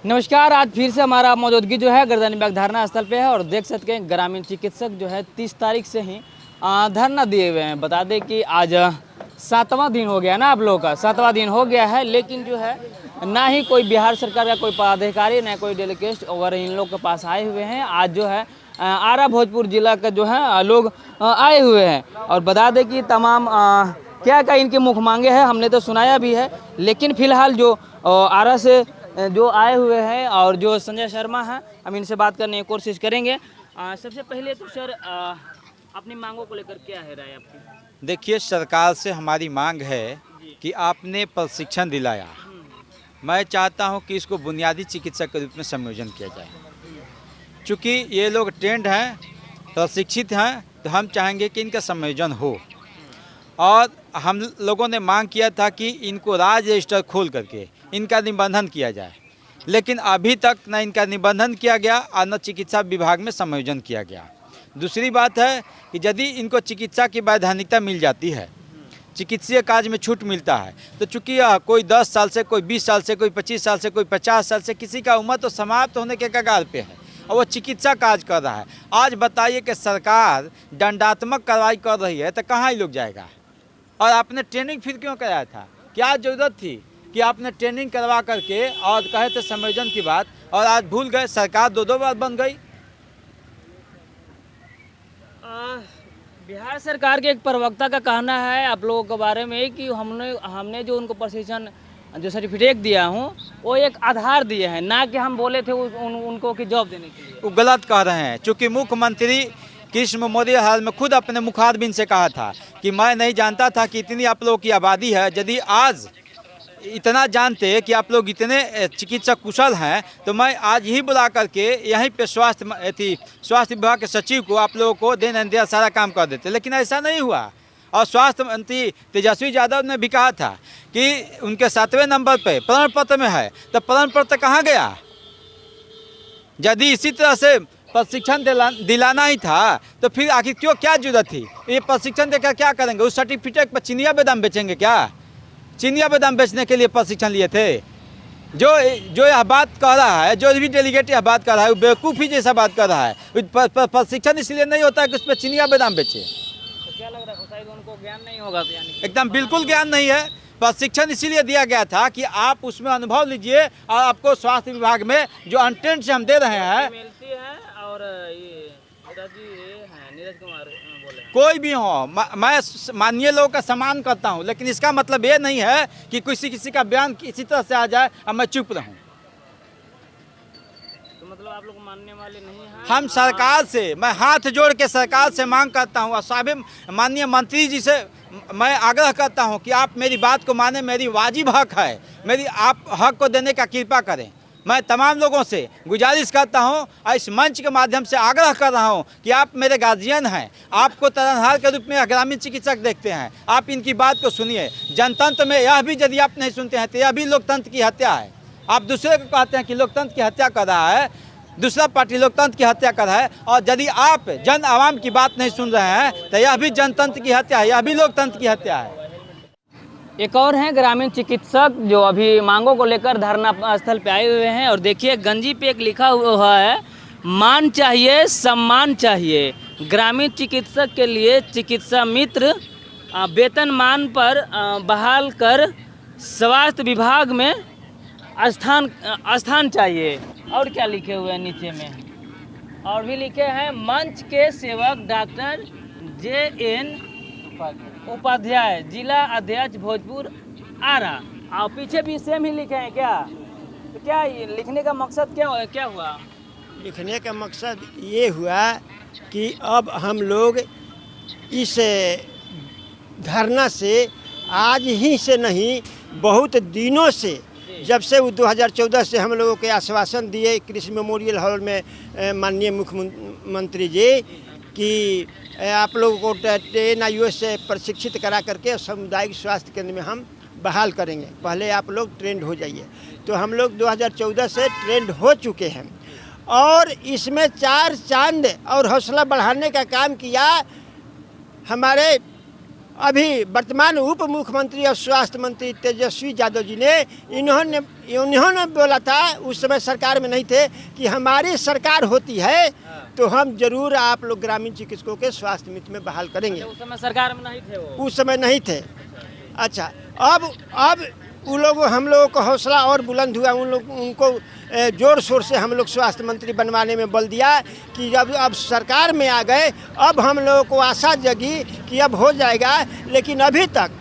नमस्कार। आज फिर से हमारा मौजूदगी जो है गर्दनीबाग धरना स्थल पे है और देख सकते हैं ग्रामीण चिकित्सक जो है 30 तारीख से ही धरना दिए हुए हैं। बता दें कि आज 7वां दिन हो गया ना, आप लोगों का 7वां दिन हो गया है, लेकिन जो है ना ही कोई बिहार सरकार का कोई पदाधिकारी ना कोई डेलीगेट और इन लोग के पास आए हुए हैं। आज जो है आरा भोजपुर जिला का जो है लोग आए हुए हैं और बता दें कि तमाम क्या क्या इनकी मुख्य मांगे हैं हमने तो सुनाया भी है, लेकिन फिलहाल जो आरा से जो आए हुए हैं और जो संजय शर्मा हैं हम इनसे बात करने की कोशिश करेंगे। सबसे पहले तो सर अपनी मांगों को लेकर क्या है राय आपकी? देखिए, सरकार से हमारी मांग है कि आपने प्रशिक्षण दिलाया, मैं चाहता हूं कि इसको बुनियादी चिकित्सक के रूप में संयोजन किया जाए। चूँकि ये लोग ट्रेंड हैं, प्रशिक्षित हैं, तो हम चाहेंगे कि इनका संयोजन हो। और हम लोगों ने मांग किया था कि इनको राज्य रजिस्टर खोल करके इनका निबंधन किया जाए, लेकिन अभी तक न इनका निबंधन किया गया और न चिकित्सा विभाग में संयोजन किया गया। दूसरी बात है कि यदि इनको चिकित्सा की वैधानिकता मिल जाती है, चिकित्सीय कार्य में छूट मिलता है, तो चूँकि कोई 10 साल से, कोई 20 साल से, कोई 25 साल से, कोई 50 साल से, किसी का उम्र तो समाप्त होने के कगार पे है और वो चिकित्सा कार्य कर रहा है। आज बताइए कि सरकार दंडात्मक कार्रवाई कर रही है तो कहाँ ही लोग जाएगा? और आपने ट्रेनिंग फिर क्यों कराया था? क्या ज़रूरत थी कि आपने ट्रेनिंग करवा करके और कहे थे संयोजन की बात, और आज भूल गए? सरकार दो बार बन गई। बिहार सरकार के एक प्रवक्ता का कहना है आप लोगों के बारे में कि हमने जो उनको प्रशिक्षण जो सर्टिफिकेट दिया हूँ वो एक आधार दिए हैं, ना कि हम बोले थे उनको कि जॉब देने के लिए। वो गलत कह रहे हैं, चूँकि मुख्यमंत्री कृष्ण मोदी हाल में खुद अपने मुखारबिन से कहा था कि मैं नहीं जानता था कि इतनी आप लोगों की आबादी है। यदि आज इतना जानते कि आप लोग इतने चिकित्सक कुशल हैं तो मैं आज ही बुला करके यहीं पे स्वास्थ्य विभाग के सचिव को आप लोगों को दिन दिया सारा काम कर देते, लेकिन ऐसा नहीं हुआ। और स्वास्थ्य मंत्री तेजस्वी यादव ने भी कहा था कि उनके 7वें नंबर पे प्रमाण पत्र में है, तो प्रमाण पत्र कहाँ गया? यदि इसी तरह से प्रशिक्षण दिलाना ही था तो फिर आखिर क्यों, क्या जरूरत थी? ये प्रशिक्षण देकर क्या करेंगे? उस सर्टिफिकेट पर चिनिया बादाम बेचेंगे क्या? चिनिया बादाम बेचने के लिए प्रशिक्षण लिए थे? जो यह बात कह रहा है, जो भी डेलीगेट यह बात कर रहा है, वो बेवकूफ़ी जैसा बात कर रहा है। प्रशिक्षण इसलिए नहीं होता है कि उस पर चिनिया बादाम बेचे। तो क्या लग रहा है शायद उनको ज्ञान नहीं होगा? एकदम बिल्कुल ज्ञान नहीं है। प्रशिक्षण इसीलिए दिया गया था कि आप उसमें अनुभव लीजिए और आपको स्वास्थ्य विभाग में जो अनट्रेंड से हम दे रहे हैं, और ये नीरज कुमार बोले कोई भी हो, मैं माननीय लोगों का सम्मान करता हूं, लेकिन इसका मतलब ये नहीं है कि किसी का बयान किसी तरह से आ जाए और मैं चुप रहूं। तो मतलब आप लोग मानने वाले नहीं हैं? हम सरकार से, मैं हाथ जोड़ के सरकार से मांग करता हूं और सभी माननीय मंत्री जी से मैं आग्रह करता हूं कि आप मेरी बात को माने। मेरी वाजिब हक है, मेरी आप हक को देने का कृपा करें। मैं तमाम लोगों से गुजारिश करता हूं और इस मंच के माध्यम से आग्रह कर रहा हूं कि आप मेरे गार्जियन हैं, आपको तारनहार के रूप में ग्रामीण चिकित्सक देखते हैं, आप इनकी बात को सुनिए। जनतंत्र में यह भी यदि आप नहीं सुनते हैं तो यह भी लोकतंत्र की हत्या है। आप दूसरे को कहते हैं कि लोकतंत्र की हत्या कर रहा है, दूसरा पार्टी लोकतंत्र की हत्या कर रहा है, और यदि आप जन आवाम की बात नहीं सुन रहे हैं तो यह भी जनतंत्र की हत्या है, यह भी लोकतंत्र की हत्या है। एक और हैं ग्रामीण चिकित्सक जो अभी मांगों को लेकर धरना स्थल पे आए हुए हैं और देखिए गंजी पे एक लिखा हुआ है, मान चाहिए सम्मान चाहिए। ग्रामीण चिकित्सक के लिए चिकित्सा मित्र वेतनमान पर बहाल कर स्वास्थ्य विभाग में स्थान चाहिए। और क्या लिखे हुए हैं नीचे में? और भी लिखे हैं मंच के सेवक डॉक्टर JN उपाध्याय, जिला अध्यक्ष भोजपुर आरा। और पीछे भी सेम ही लिखे हैं क्या? तो क्या लिखने का मकसद क्या हुआ? लिखने का मकसद ये हुआ कि अब हम लोग इस धरना से आज ही से नहीं, बहुत दिनों से, जब से वो 2014 से हम लोगों के आश्वासन दिए कृषि मेमोरियल हॉल में माननीय मुख्यमंत्री जी कि आप लोगों को TNIOS से प्रशिक्षित करा करके सामुदायिक स्वास्थ्य केंद्र में हम बहाल करेंगे, पहले आप लोग ट्रेंड हो जाइए। तो हम लोग 2014 से ट्रेंड हो चुके हैं और इसमें 4 चांद और हौसला बढ़ाने का काम किया हमारे अभी वर्तमान उप मुख्यमंत्री और स्वास्थ्य मंत्री तेजस्वी यादव जी ने। उन्होंने बोला था, उस समय सरकार में नहीं थे, कि हमारी सरकार होती है तो हम जरूर आप लोग ग्रामीण चिकित्सकों के स्वास्थ्य मित्र में बहाल करेंगे। उस समय सरकार में नहीं थे वो? उस समय नहीं थे। अच्छा, अब उन लोगों हम लोगों का हौसला और बुलंद हुआ, उनको जोर शोर से हम लोग स्वास्थ्य मंत्री बनवाने में बल दिया कि अब सरकार में आ गए, अब हम लोगों को आशा जगी कि अब हो जाएगा। लेकिन अभी तक